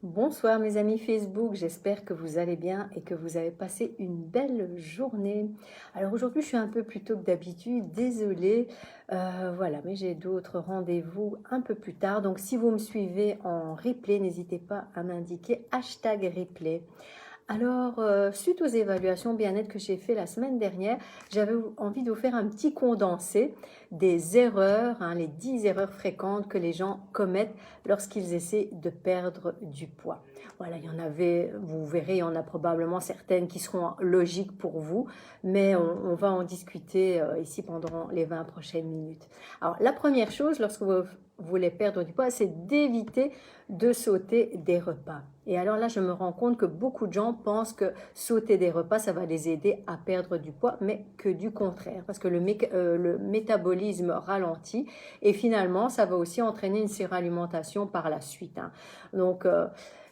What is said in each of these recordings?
Bonsoir mes amis Facebook, j'espère que vous allez bien et que vous avez passé une belle journée. Alors aujourd'hui je suis un peu plus tôt que d'habitude, désolée, voilà, mais j'ai d'autres rendez-vous un peu plus tard. Donc si vous me suivez en replay, n'hésitez pas à m'indiquer hashtag replay. Alors, suite aux évaluations bien-être que j'ai fait la semaine dernière, j'avais envie de vous faire un petit condensé des erreurs, hein, les 10 erreurs fréquentes que les gens commettent lorsqu'ils essaient de perdre du poids. Voilà, il y en avait, vous verrez, il y en a probablement certaines qui seront logiques pour vous, mais on va en discuter ici pendant les 20 prochaines minutes. Alors, la première chose, lorsque vous voulez perdre du poids, c'est d'éviter de sauter des repas. Et alors là, je me rends compte que beaucoup de gens pensent que sauter des repas, ça va les aider à perdre du poids, mais que du contraire, parce que le métabolisme ralentit et finalement, ça va aussi entraîner une suralimentation par la suite, hein. Donc,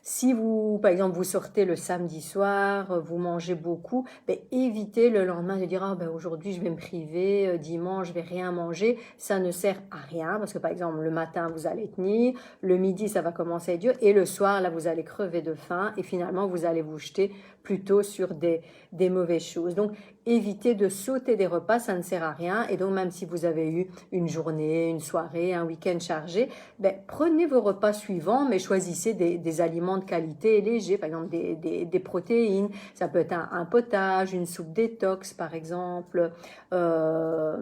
si vous, par exemple, vous sortez le samedi soir, vous mangez beaucoup, ben, évitez le lendemain de dire ah, ben, aujourd'hui je vais me priver, dimanche je vais rien manger. Ça ne sert à rien parce que par exemple le matin vous allez tenir, le midi ça va commencer à être dur et le soir là vous allez crever de faim et finalement vous allez vous jeter plutôt sur des mauvaises choses. Donc évitez de sauter des repas, ça ne sert à rien. Et donc même si vous avez eu une journée, une soirée, un week-end chargé, ben, prenez vos repas suivants, mais choisissez des aliments de qualité et légers, par exemple des protéines. Ça peut être un potage, une soupe détox par exemple. Euh,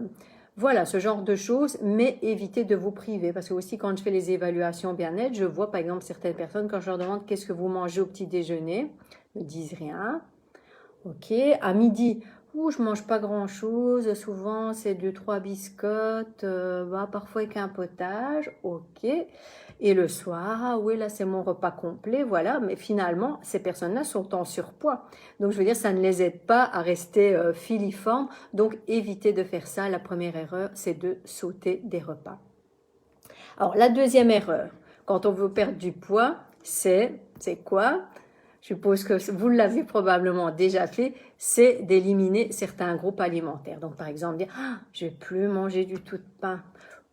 voilà, ce genre de choses, mais évitez de vous priver. Parce que aussi, quand je fais les évaluations bien-être, je vois par exemple certaines personnes, quand je leur demande qu'est-ce que vous mangez au petit déjeuner, ils ne disent rien. Ok, à midi, ouh, je mange pas grand-chose, souvent c'est deux, trois biscottes, parfois avec un potage, ok. Et le soir, ah oui, là c'est mon repas complet, voilà. Mais finalement, ces personnes-là sont en surpoids. Donc je veux dire, ça ne les aide pas à rester filiformes. Donc évitez de faire ça. La première erreur, c'est de sauter des repas. Alors la deuxième erreur, quand on veut perdre du poids, c'est quoi? Je suppose que vous l'avez probablement déjà fait, c'est d'éliminer certains groupes alimentaires. Donc, par exemple, dire, ah, je ne vais plus manger du tout de pain,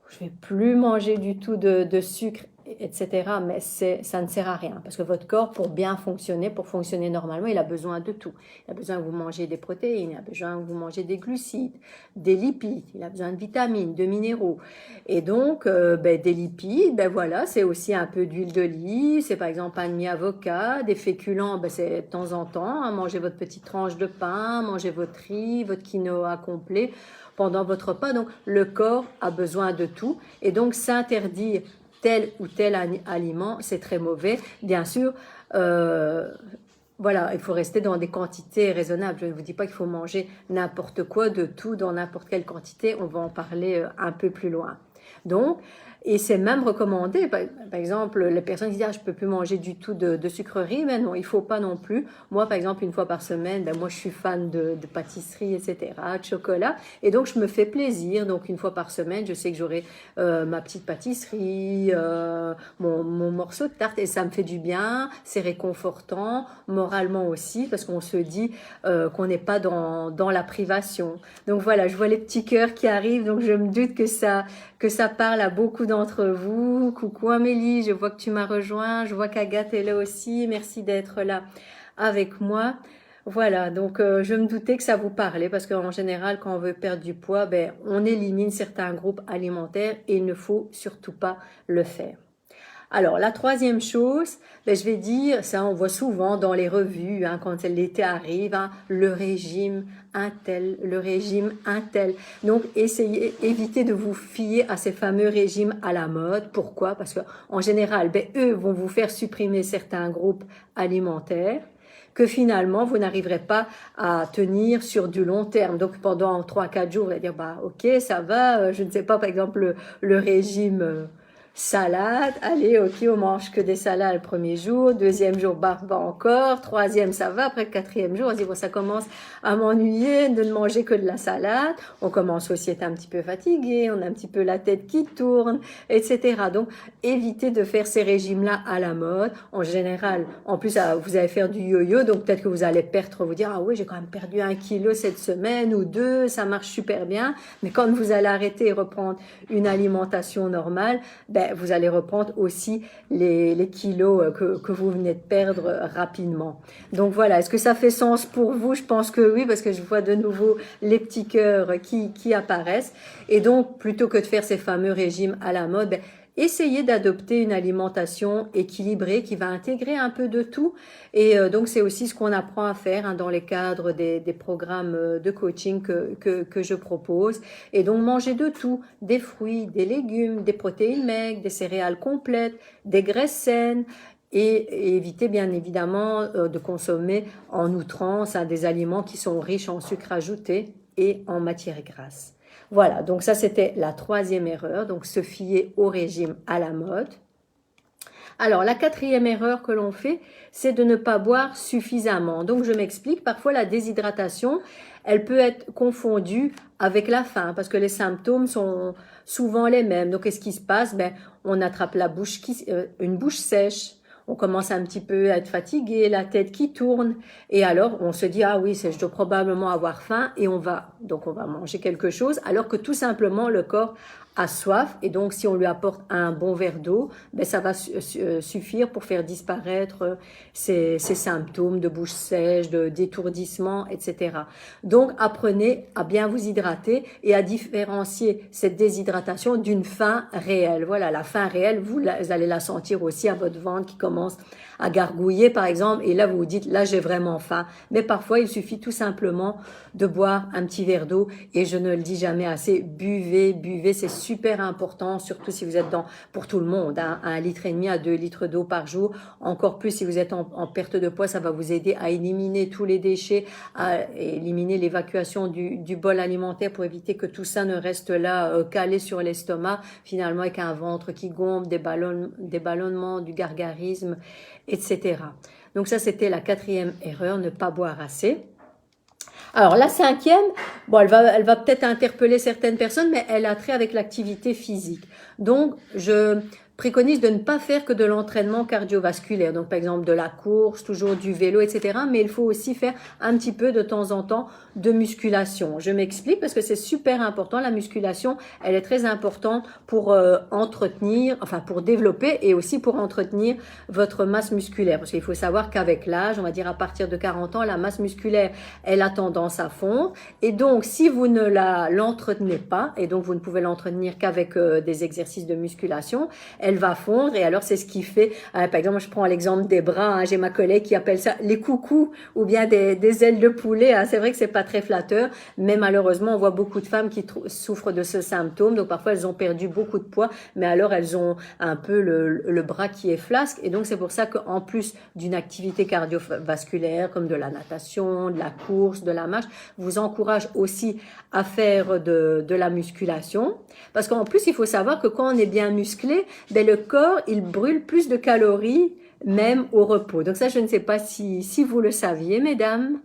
je ne vais plus manger du tout de sucre, etc. Mais ça ne sert à rien parce que votre corps, pour bien fonctionner, pour fonctionner normalement, il a besoin de tout. Il a besoin que vous mangez des protéines, il a besoin que vous mangez des glucides, des lipides, il a besoin de vitamines, de minéraux. Et donc, des lipides, ben voilà, c'est aussi un peu d'huile d'olive, c'est par exemple un demi-avocat, des féculents, ben c'est de temps en temps, hein, mangez votre petite tranche de pain, mangez votre riz, votre quinoa complet pendant votre repas. Donc, le corps a besoin de tout. Et donc, s'interdire tel ou tel aliment, c'est très mauvais. Bien sûr, voilà, il faut rester dans des quantités raisonnables. Je ne vous dis pas qu'il faut manger n'importe quoi, de tout, dans n'importe quelle quantité. On va en parler un peu plus loin. Donc, et c'est même recommandé, par exemple, les personnes qui disent ah, je ne peux plus manger du tout de sucreries, mais non, il ne faut pas non plus. Moi, par exemple, une fois par semaine, ben, moi je suis fan de pâtisserie, etc., de chocolat, et donc je me fais plaisir. Donc une fois par semaine, je sais que j'aurai ma petite pâtisserie, mon morceau de tarte, et ça me fait du bien, c'est réconfortant, moralement aussi, parce qu'on se dit qu'on n'est pas dans la privation. Donc voilà, je vois les petits cœurs qui arrivent, donc je me doute que ça parle à beaucoup d'entre vous. Coucou Amélie, je vois que tu m'as rejoint, je vois qu'Agathe est là aussi, merci d'être là avec moi. Voilà, donc je me doutais que ça vous parlait parce qu'en général, quand on veut perdre du poids, ben, on élimine certains groupes alimentaires et il ne faut surtout pas le faire. Alors, la troisième chose, ben, je vais dire, ça on voit souvent dans les revues, hein, quand l'été arrive, hein, le régime un tel, le régime un tel. Donc, évitez de vous fier à ces fameux régimes à la mode. Pourquoi? Parce que en général, ben, eux vont vous faire supprimer certains groupes alimentaires que finalement, vous n'arriverez pas à tenir sur du long terme. Donc, pendant 3-4 jours, vous allez dire, bah, ok, ça va, je ne sais pas, par exemple, le régime salade, allez, ok, on mange que des salades le premier jour, deuxième jour, bah encore, troisième, ça va, après le quatrième jour, on se dit, bon, ça commence à m'ennuyer de ne manger que de la salade, on commence aussi à être un petit peu fatigué, on a un petit peu la tête qui tourne, etc. Donc, évitez de faire ces régimes-là à la mode. En général, en plus, vous allez faire du yo-yo, donc peut-être que vous allez perdre, vous dire, ah oui, j'ai quand même perdu 1 kilo cette semaine ou 2, ça marche super bien, mais quand vous allez arrêter et reprendre une alimentation normale, ben, ben, vous allez reprendre aussi les kilos que vous venez de perdre rapidement. Donc voilà, est-ce que ça fait sens pour vous? Je pense que oui, parce que je vois de nouveau les petits cœurs qui apparaissent. Et donc, plutôt que de faire ces fameux régimes à la mode, ben, essayez d'adopter une alimentation équilibrée qui va intégrer un peu de tout. Et donc, c'est aussi ce qu'on apprend à faire hein, dans les cadres des programmes de coaching que je propose. Et donc, manger de tout, des fruits, des légumes, des protéines maigres, des céréales complètes, des graisses saines, et éviter bien évidemment de consommer en outrance hein, des aliments qui sont riches en sucre ajouté et en matières grasses. Voilà, donc ça c'était la troisième erreur, donc se fier au régime à la mode. Alors la quatrième erreur que l'on fait, c'est de ne pas boire suffisamment. Donc je m'explique, parfois la déshydratation, elle peut être confondue avec la faim parce que les symptômes sont souvent les mêmes. Donc qu'est-ce qui se passe? Ben, on attrape une bouche sèche. On commence un petit peu à être fatigué, la tête qui tourne, et alors on se dit ah oui, je dois probablement avoir faim et on va manger quelque chose, alors que tout simplement le corps a soif et donc si on lui apporte un bon verre d'eau, ben ça va suffire pour faire disparaître ces symptômes de bouche sèche, d'étourdissement, etc. Donc apprenez à bien vous hydrater et à différencier cette déshydratation d'une faim réelle. Voilà, la faim réelle, vous allez la sentir aussi à votre ventre qui commence à gargouiller par exemple, et là vous vous dites là j'ai vraiment faim. Mais parfois il suffit tout simplement de boire un petit verre d'eau, et je ne le dis jamais assez, buvez, c'est super important, surtout si vous êtes pour tout le monde, hein, 1,5 litre à 2 litres d'eau par jour, encore plus si vous êtes en perte de poids, ça va vous aider à éliminer tous les déchets, à éliminer l'évacuation du bol alimentaire pour éviter que tout ça ne reste là calé sur l'estomac, finalement avec un ventre qui gonfle, des ballonnements, du gargarisme, etc. Donc ça c'était la quatrième erreur, ne pas boire assez. Alors la cinquième, bon, elle va peut-être interpeller certaines personnes, mais elle a trait avec l'activité physique. Donc je préconise de ne pas faire que de l'entraînement cardiovasculaire, donc par exemple de la course, toujours du vélo, etc. Mais il faut aussi faire un petit peu de temps en temps de musculation. Je m'explique parce que c'est super important. La musculation, elle est très importante pour pour développer et aussi pour entretenir votre masse musculaire. Parce qu'il faut savoir qu'avec l'âge, on va dire à partir de 40 ans, la masse musculaire, elle a tendance à fondre. Et donc, si vous ne l'entretenez pas, et donc vous ne pouvez l'entretenir qu'avec des exercices de musculation, elle va fondre, et alors c'est ce qui fait, par exemple, je prends l'exemple des bras, hein, j'ai ma collègue qui appelle ça les coucous, ou bien des ailes de poulet, hein. C'est vrai que c'est pas très flatteur, mais malheureusement on voit beaucoup de femmes qui souffrent de ce symptôme, donc parfois elles ont perdu beaucoup de poids, mais alors elles ont un peu le bras qui est flasque, et donc c'est pour ça qu'en plus d'une activité cardiovasculaire, comme de la natation, de la course, de la marche, vous encourage aussi à faire de la musculation, parce qu'en plus il faut savoir que quand on est bien musclé, ben le corps, il brûle plus de calories, même au repos. Donc ça, je ne sais pas si vous le saviez, mesdames.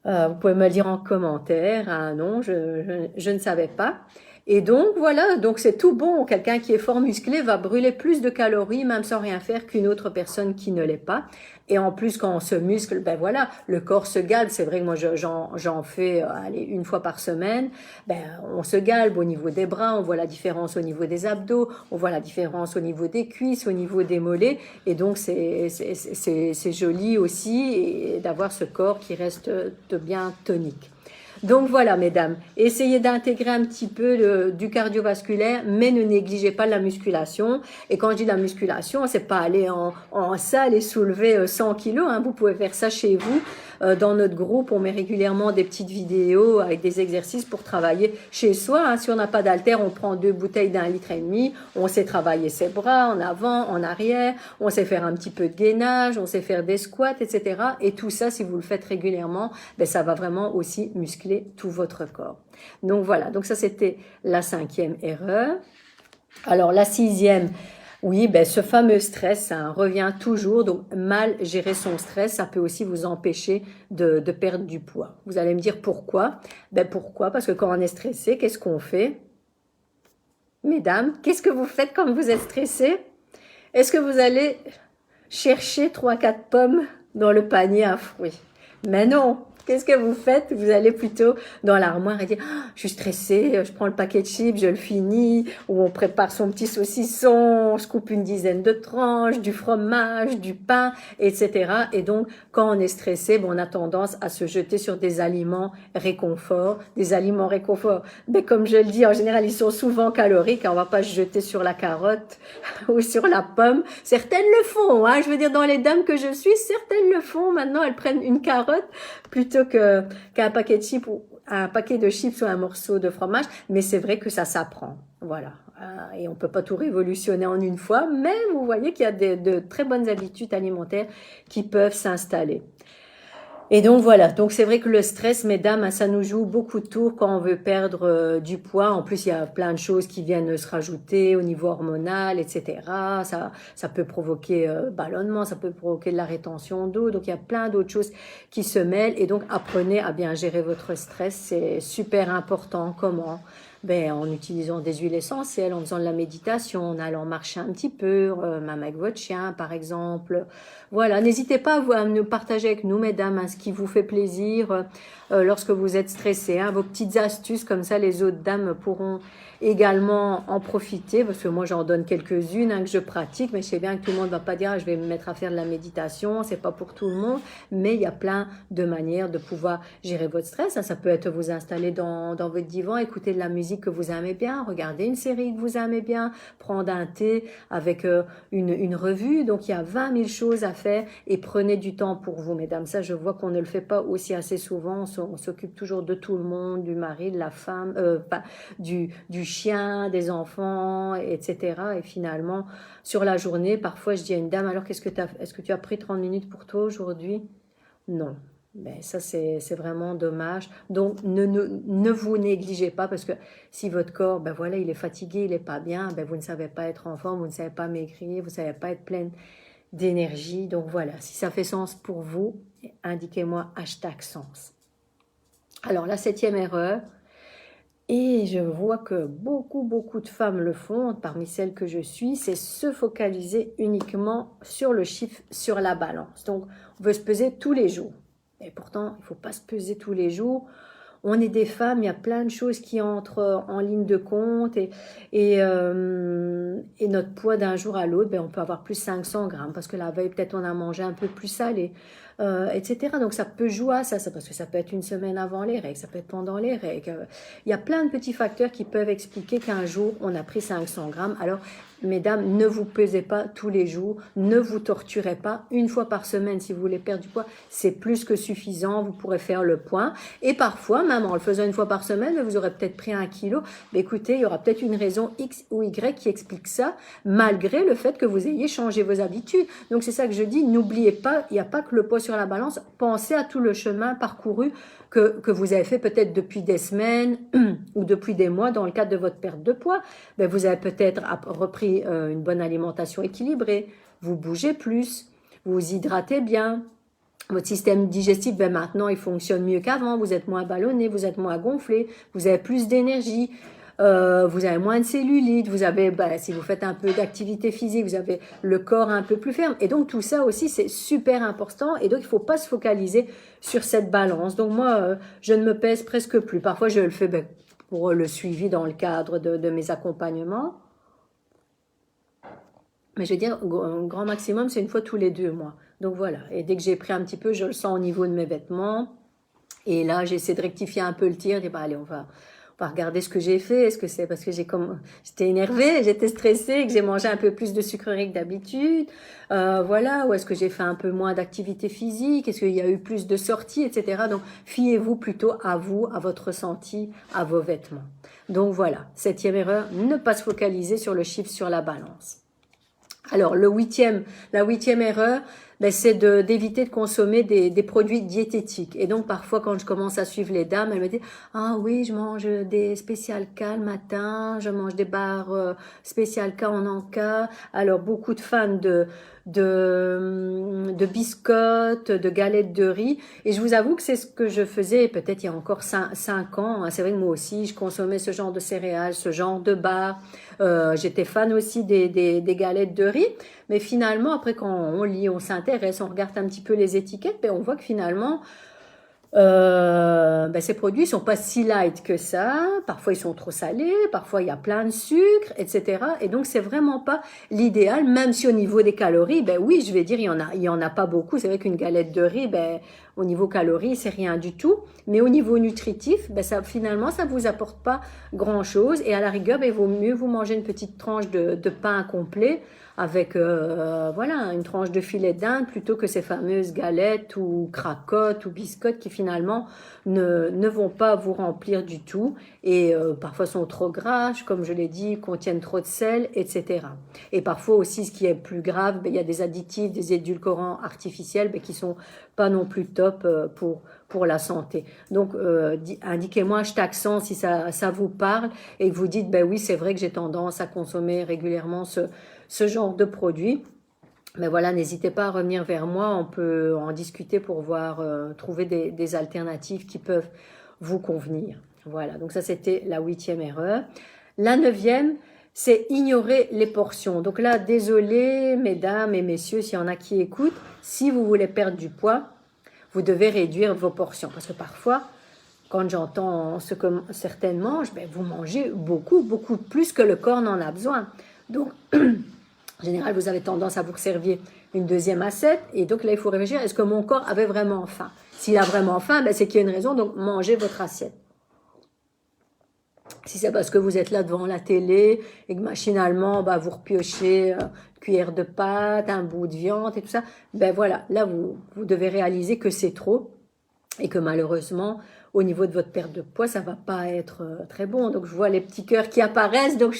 Vous pouvez me le dire en commentaire. Ah non, je ne savais pas. Et donc, voilà, donc c'est tout bon. Quelqu'un qui est fort musclé va brûler plus de calories, même sans rien faire, qu'une autre personne qui ne l'est pas. Et en plus, quand on se muscle, ben voilà, le corps se galbe. C'est vrai que moi, j'en fais une fois par semaine. Ben, on se galbe au niveau des bras, on voit la différence au niveau des abdos, on voit la différence au niveau des cuisses, au niveau des mollets. Et donc, c'est joli aussi d'avoir ce corps qui reste bien tonique. Donc voilà, mesdames, essayez d'intégrer un petit peu du cardiovasculaire, mais ne négligez pas la musculation. Et quand je dis la musculation, c'est pas aller en salle et soulever 100 kilos, hein. Vous pouvez faire ça chez vous. Dans notre groupe, on met régulièrement des petites vidéos avec des exercices pour travailler chez soi, hein. Si on n'a pas d'haltère, on prend 2 bouteilles d'1,5 litre. On sait travailler ses bras en avant, en arrière. On sait faire un petit peu de gainage, on sait faire des squats, etc. Et tout ça, si vous le faites régulièrement, ben, ça va vraiment aussi muscler tout votre corps. Donc voilà, donc ça c'était la 5e erreur. Alors la 6e, oui, ben ce fameux stress, ça revient toujours. Donc mal gérer son stress, ça peut aussi vous empêcher de perdre du poids. Vous allez me dire pourquoi? Ben pourquoi? Parce que quand on est stressé, qu'est-ce qu'on fait? Mesdames, qu'est-ce que vous faites quand vous êtes stressé? Est-ce que vous allez chercher 3-4 pommes dans le panier à fruits? Mais non, Qu'est-ce que vous faites? Vous allez plutôt dans l'armoire et dire ah, je suis stressée, je prends le paquet de chips, je le finis, ou on prépare son petit saucisson, on se coupe une dizaine de tranches, du fromage, du pain, etc. Et donc, quand on est stressé, bon, on a tendance à se jeter sur des aliments réconfort, des aliments réconfort. Mais comme je le dis, en général, ils sont souvent caloriques, hein, on ne va pas se jeter sur la carotte ou sur la pomme. Certaines le font, hein, je veux dire, dans les dames que je suis, certaines le font. Maintenant, elles prennent une carotte plutôt qu'un paquet de chips ou un paquet de chips ou un morceau de fromage, mais c'est vrai que ça s'apprend, voilà. Et on ne peut pas tout révolutionner en une fois, mais vous voyez qu'il y a de très bonnes habitudes alimentaires qui peuvent s'installer. Et donc voilà, donc c'est vrai que le stress, mesdames, ça nous joue beaucoup de tours quand on veut perdre du poids. En plus, il y a plein de choses qui viennent se rajouter au niveau hormonal, etc. Ça peut provoquer ballonnement, ça peut provoquer de la rétention d'eau. Donc il y a plein d'autres choses qui se mêlent. Et donc apprenez à bien gérer votre stress, c'est super important. Comment? Ben, en utilisant des huiles essentielles, en faisant de la méditation, en allant marcher un petit peu, même avec votre chien par exemple. Voilà, n'hésitez pas à nous partager avec nous, mesdames, hein, ce qui vous fait plaisir lorsque vous êtes stressé, hein, vos petites astuces, comme ça les autres dames pourront également en profiter, parce que moi j'en donne quelques-unes hein, que je pratique, mais je sais bien que tout le monde ne va pas dire ah, je vais me mettre à faire de la méditation, c'est pas pour tout le monde, mais il y a plein de manières de pouvoir gérer votre stress. Hein. Ça peut être vous installer dans votre divan, écouter de la musique que vous aimez bien, regarder une série que vous aimez bien, prendre un thé avec une revue. Donc il y a 20 000 choses à faire et prenez du temps pour vous, mesdames. Ça, je vois qu'on ne le fait pas aussi assez souvent. On s'occupe toujours de tout le monde, du mari, de la femme, du chien, des enfants, etc. Et finalement, sur la journée, parfois je dis à une dame, alors est-ce que tu as pris 30 minutes pour toi aujourd'hui? Non. Ben, ça, c'est vraiment dommage. Donc, ne vous négligez pas parce que si votre corps, ben voilà, il est fatigué, il n'est pas bien, ben vous ne savez pas être en forme, vous ne savez pas maigrir, vous ne savez pas être pleine d'énergie. Donc voilà, si ça fait sens pour vous, indiquez-moi #sens. Alors, la 7e erreur, et je vois que beaucoup de femmes le font, parmi celles que je suis, c'est se focaliser uniquement sur le chiffre, sur la balance. Donc, on veut se peser tous les jours. Et pourtant, il ne faut pas se peser tous les jours. On est des femmes, il y a plein de choses qui entrent en ligne de compte et notre poids d'un jour à l'autre, ben, on peut avoir plus 500 grammes parce que la veille, peut-être on a mangé un peu plus salé, etc. Donc ça peut jouer à ça, parce que ça peut être une semaine avant les règles, ça peut être pendant les règles. Il y a plein de petits facteurs qui peuvent expliquer qu'un jour, on a pris 500 grammes. Alors, mesdames, ne vous pesez pas tous les jours, ne vous torturez pas. Une fois par semaine, si vous voulez perdre du poids, c'est plus que suffisant, vous pourrez faire le point. Et parfois, même en le faisant une fois par semaine, vous aurez peut-être pris 1 kilo. Mais écoutez, il y aura peut-être une raison X ou Y qui explique ça, malgré le fait que vous ayez changé vos habitudes. Donc c'est ça que je dis, n'oubliez pas, il n'y a pas que le poids sur la balance, pensez à tout le chemin parcouru que vous avez fait peut-être depuis des semaines ou depuis des mois dans le cadre de votre perte de poids. Ben, vous avez peut-être repris une bonne alimentation équilibrée, vous bougez plus, vous vous hydratez bien, votre système digestif, ben maintenant, il fonctionne mieux qu'avant, vous êtes moins ballonné, vous êtes moins gonflé, vous avez plus d'énergie, vous avez moins de cellulite, vous avez, ben, si vous faites un peu d'activité physique, vous avez le corps un peu plus ferme. Et donc, tout ça aussi, c'est super important. Et donc, il ne faut pas se focaliser sur cette balance. Donc, moi, je ne me pèse presque plus. Parfois, je le fais ben, pour le suivi dans le cadre de mes accompagnements. Mais je veux dire, un grand maximum, c'est une fois tous les 2 mois. Donc voilà, et dès que j'ai pris un petit peu, je le sens au niveau de mes vêtements. Et là, j'essaie de rectifier un peu le tir. Je dis, bah, allez, on va regarder ce que j'ai fait. Est-ce que c'est parce que j'étais énervée, j'étais stressée, que j'ai mangé un peu plus de sucreries que d'habitude, voilà, ou est-ce que j'ai fait un peu moins d'activité physique, est-ce qu'il y a eu plus de sorties, etc. Donc, fiez-vous plutôt à vous, à votre ressenti, à vos vêtements. Donc voilà, 7e erreur, ne pas se focaliser sur le chiffre, sur la balance. Alors, la 8e erreur, ben, c'est d'éviter de consommer des produits diététiques. Et donc, parfois, quand je commence à suivre les dames, elles me disent « Ah oui, je mange des spécial K le matin, je mange des barres spécial K en Anka. » Alors, beaucoup de fans de biscottes, de galettes de riz. Et je vous avoue que c'est ce que je faisais peut-être il y a encore 5 ans. C'est vrai que moi aussi, je consommais ce genre de céréales, ce genre de barres. J'étais fan aussi des galettes de riz. Mais finalement, après, quand on lit, on s'intéresse, on regarde un petit peu les étiquettes, ben on voit que finalement, Ben, ces produits ne sont pas si light que ça, parfois ils sont trop salés, parfois il y a plein de sucre, etc. Et donc c'est vraiment pas l'idéal, même si au niveau des calories, ben oui, je vais dire, il y en a pas beaucoup. C'est vrai qu'une galette de riz, ben, au niveau calories, c'est rien du tout. Mais au niveau nutritif, ben ça, finalement, ça vous apporte pas grand-chose. Et à la rigueur, ben, il vaut mieux vous manger une petite tranche de pain complet avec voilà, une tranche de filet d'Inde plutôt que ces fameuses galettes ou cracottes ou biscottes qui finalement ne vont pas vous remplir du tout et parfois sont trop grasses, comme je l'ai dit, contiennent trop de sel, etc. Et parfois aussi, ce qui est plus grave, ben, il y a des additifs, des édulcorants artificiels ben, qui sont pas non plus top pour la santé. Donc, indiquez-moi hashtag 100 si ça vous parle et que vous dites, ben oui, c'est vrai que j'ai tendance à consommer régulièrement ce genre de produit. Mais voilà, n'hésitez pas à revenir vers moi, on peut en discuter pour voir, trouver des alternatives qui peuvent vous convenir. Voilà, donc ça c'était la 8e erreur. La 9e, c'est ignorer les portions. Donc là, désolé mesdames et messieurs, s'il y en a qui écoutent, si vous voulez perdre du poids, vous devez réduire vos portions. Parce que parfois, quand j'entends ce que certaines mangent, ben, vous mangez beaucoup, beaucoup plus que le corps n'en a besoin. Donc, en général, vous avez tendance à vous servir une deuxième assiette. Et donc là, il faut réfléchir, est-ce que mon corps avait vraiment faim? S'il a vraiment faim, ben, c'est qu'il y a une raison, donc mangez votre assiette. Si c'est parce que vous êtes là devant la télé et que machinalement, ben, vous repiochez une cuillère de pâte, un bout de viande et tout ça, ben voilà, là, vous devez réaliser que c'est trop et que malheureusement, au niveau de votre perte de poids, ça va pas être très bon. Donc, je vois les petits cœurs qui apparaissent, donc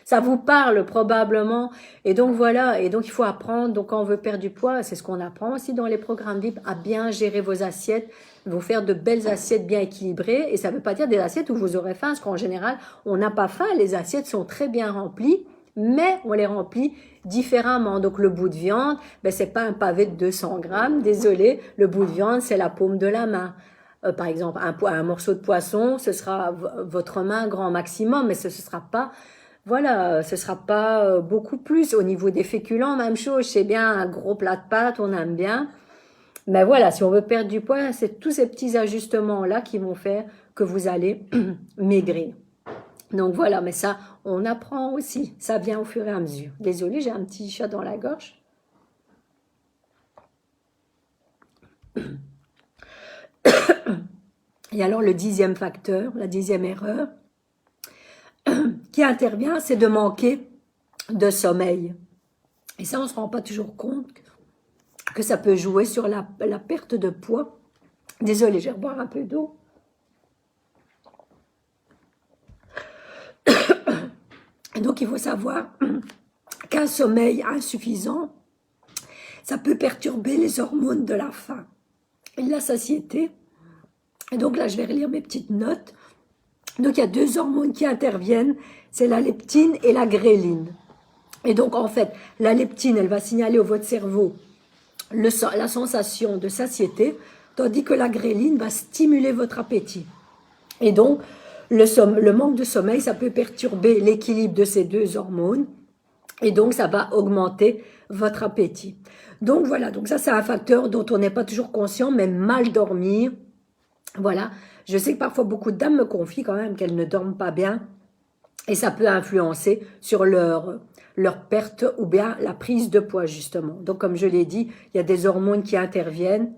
ça vous parle probablement. Et donc, voilà, et donc il faut apprendre, donc quand on veut perdre du poids, c'est ce qu'on apprend aussi dans les programmes VIP, à bien gérer vos assiettes, vous faire de belles assiettes bien équilibrées. Et ça ne veut pas dire des assiettes où vous aurez faim, parce qu'en général, on n'a pas faim, les assiettes sont très bien remplies, mais on les remplit différemment. Donc le bout de viande, ben, c'est pas un pavé de 200 grammes, désolé, le bout de viande, c'est la paume de la main. Par exemple, un morceau de poisson, ce sera votre main grand maximum, mais ce sera pas, voilà, ce sera pas beaucoup plus. Au niveau des féculents, même chose, c'est bien un gros plat de pâtes, on aime bien. Mais voilà, si on veut perdre du poids, c'est tous ces petits ajustements-là qui vont faire que vous allez maigrir. Donc voilà, mais ça, on apprend aussi. Ça vient au fur et à mesure. Désolée, j'ai un petit chat dans la gorge. Et alors, le 10e facteur, la 10e erreur qui intervient, c'est de manquer de sommeil. Et ça, on ne se rend pas toujours compte que ça peut jouer sur la perte de poids. Désolée, je vais reboire un peu d'eau. Donc, il faut savoir qu'un sommeil insuffisant, ça peut perturber les hormones de la faim et de la satiété. Et donc là, je vais relire mes petites notes. Donc, il y a 2 hormones qui interviennent, c'est la leptine et la gréline. Et donc, en fait, la leptine, elle va signaler au votre cerveau la sensation de satiété, tandis que la gréline va stimuler votre appétit. Et donc, le manque de sommeil, ça peut perturber l'équilibre de ces 2 hormones, et donc ça va augmenter votre appétit. Donc voilà, donc ça c'est un facteur dont on n'est pas toujours conscient, mais mal dormir, voilà. Je sais que parfois beaucoup de dames me confient quand même qu'elles ne dorment pas bien, et ça peut influencer sur leur perte ou bien la prise de poids justement. Donc comme je l'ai dit, il y a des hormones qui interviennent,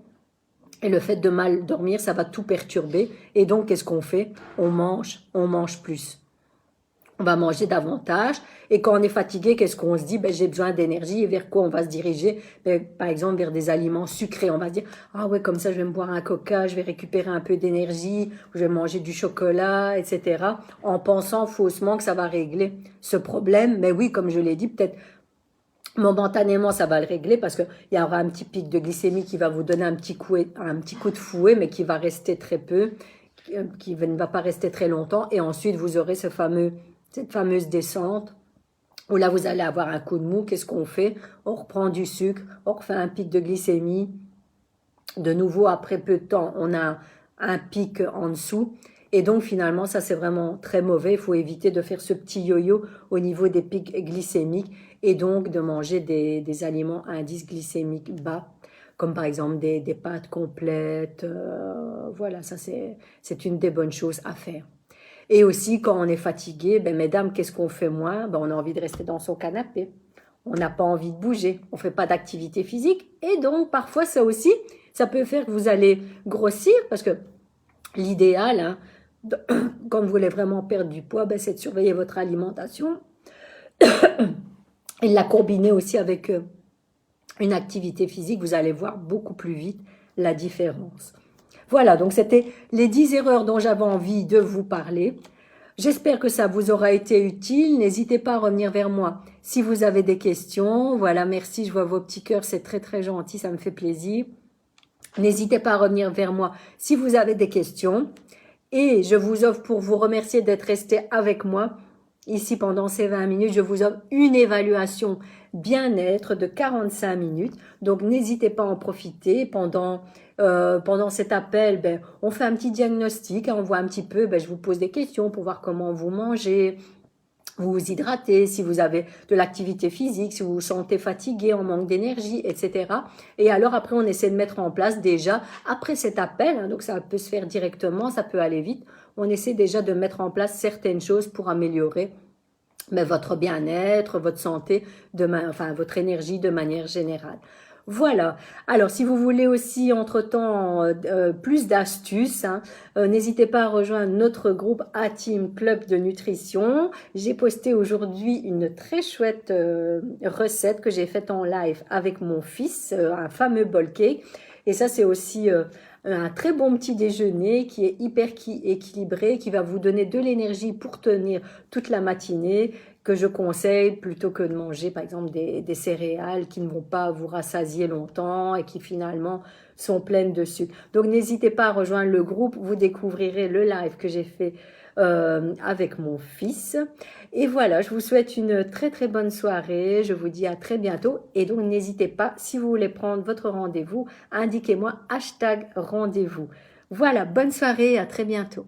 et le fait de mal dormir, ça va tout perturber. Et donc, qu'est-ce qu'on fait? On mange plus. On va manger davantage. Et quand on est fatigué, qu'est-ce qu'on se dit? Ben, j'ai besoin d'énergie. Et vers quoi on va se diriger? Ben, par exemple, vers des aliments sucrés. On va se dire, ah ouais, comme ça, je vais me boire un coca, je vais récupérer un peu d'énergie, je vais manger du chocolat, etc. En pensant faussement que ça va régler ce problème. Mais oui, comme je l'ai dit, peut-être momentanément, ça va le régler parce qu'il y aura un petit pic de glycémie qui va vous donner un petit coup de fouet, mais qui va rester très peu, qui ne va pas rester très longtemps. Et ensuite, vous aurez cette fameuse descente où là, vous allez avoir un coup de mou. Qu'est-ce qu'on fait? On reprend du sucre, on refait un pic de glycémie. De nouveau, après peu de temps, on a un pic en dessous. Et donc, finalement, ça, c'est vraiment très mauvais. Il faut éviter de faire ce petit yo-yo au niveau des pics glycémiques et donc de manger des aliments à indice glycémique bas. comme par exemple des pâtes complètes. Voilà, ça c'est une des bonnes choses à faire. Et aussi, quand on est fatigué, ben, mesdames, qu'est-ce qu'on fait moins? Ben, on a envie de rester dans son canapé. On n'a pas envie de bouger. On ne fait pas d'activité physique. Et donc, parfois, ça aussi, ça peut faire que vous allez grossir parce que l'idéal, hein, quand vous voulez vraiment perdre du poids, ben, c'est de surveiller votre alimentation et de la combiner aussi avec une activité physique. Vous allez voir beaucoup plus vite la différence. Voilà, donc c'était les 10 erreurs dont j'avais envie de vous parler. J'espère que ça vous aura été utile. N'hésitez pas à revenir vers moi si vous avez des questions. Voilà, merci, je vois vos petits cœurs, c'est très très gentil, ça me fait plaisir. N'hésitez pas à revenir vers moi si vous avez des questions. Et je vous offre, pour vous remercier d'être resté avec moi ici pendant ces 20 minutes, je vous offre une évaluation bien-être de 45 minutes. Donc, n'hésitez pas à en profiter pendant cet appel. Ben, on fait un petit diagnostic, hein, on voit un petit peu, ben, je vous pose des questions pour voir comment vous mangez, vous vous hydratez, si vous avez de l'activité physique, si vous vous sentez fatigué, en manque d'énergie, etc. Et alors après, on essaie de mettre en place déjà, après cet appel, hein, donc ça peut se faire directement, ça peut aller vite, on essaie déjà de mettre en place certaines choses pour améliorer votre bien-être, votre santé, enfin votre énergie de manière générale. Voilà. Alors, si vous voulez aussi, entre-temps, plus d'astuces, hein, n'hésitez pas à rejoindre notre groupe A-Team Club de Nutrition. J'ai posté aujourd'hui une très chouette recette que j'ai faite en live avec mon fils, un fameux bol cake. Et ça, c'est aussi un très bon petit déjeuner qui est hyper équilibré, qui va vous donner de l'énergie pour tenir toute la matinée, que je conseille plutôt que de manger par exemple des céréales qui ne vont pas vous rassasier longtemps et qui finalement sont pleines de sucre. Donc n'hésitez pas à rejoindre le groupe, vous découvrirez le live que j'ai fait avec mon fils. Et voilà, je vous souhaite une très très bonne soirée, je vous dis à très bientôt et donc n'hésitez pas, si vous voulez prendre votre rendez-vous, indiquez-moi #rendez-vous. Voilà, bonne soirée, à très bientôt.